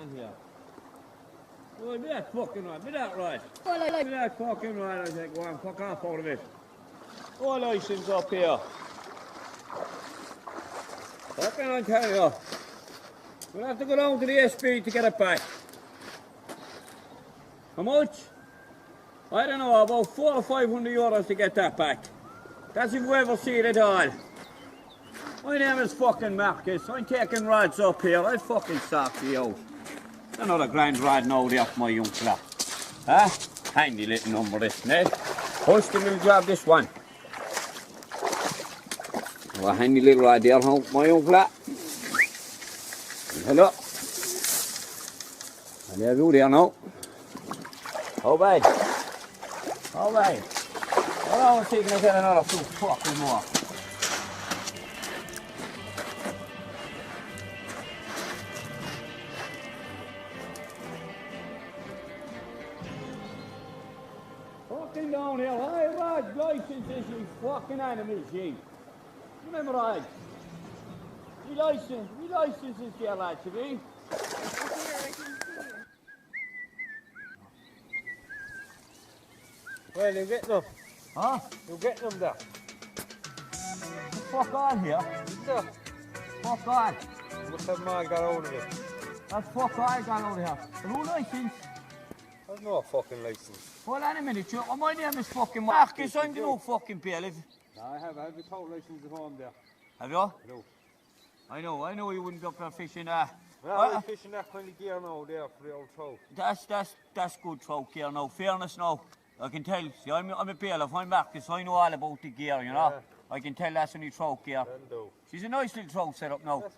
on here? Well, be that fucking right, be that right. Be that fucking right, I say, go on, fuck off out of it. All license up here. Fucking I tell you. We'll have to go down to the SP to get it back. How much? I don't know, about 400 or 500 euros to get that back. That's if we ever see it at all. My name is fucking Marcus. I'm taking rods up here. I'll fucking sort you out. Another grand rod now there for my young fella. Huh? Handy little number this, Ned. First we'll grab this one. Oh, a handy little rod there, huh, my young fella. Hello. And there you there now. How bad? How bad? Well, I was taking to get another few fucking more. Fucking down here, hey Rod, license is you fucking animals, ye. Remember Rod? We license is here, lads, you mean? Well, you get them. Huh? You get them there. Fuck on here. There. Fuck on. Must have man got out of it. That's fuck on got out of here. No license. There's no fucking license. Hold on a minute, you. My name is fucking Marcus. I'm the no fucking bailiff. No, I have a tow license at home there. Have you? No. I know you wouldn't go for fishing. Well, I'm fishing that kind of gear now there for the old trout. That's good trout gear now. Fairness now. I can tell, see, I'm a bailiff, I'm Marcus, so I know all about the gear, you know. Yeah. I can tell that's only trout gear. She's a nice little trout setup now. That's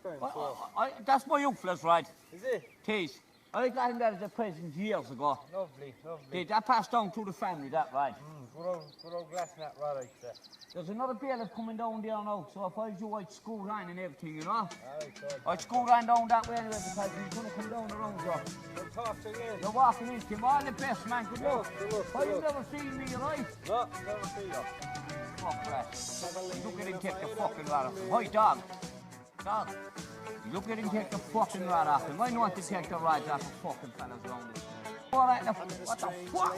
fine, that's my young fella's ride. Is it? Tis. I got him that as a present years ago. Lovely, lovely. That passed down to the family, that ride. Good old glass in that rod, I'd say. There's another bailiff coming down there now, so if I do, I'd scoot on and everything, you know. Aye, I'd scoot on down that way anyway because he's going to come down the road, so. We'll talk to you again. You're walking into him, all the best, man, good luck. Good You've never seen me, right? No, never seen you. Fuck that. Look at him take the fucking rod off him. Hi, dog. Dog. Look at him take the fucking rod off him. I know what to take the rods off the fucking fellas around this. All right, now, what the fuck? What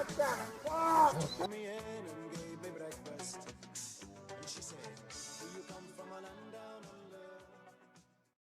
the fuck? Me in and gave me breakfast. And she said, do you come from a land down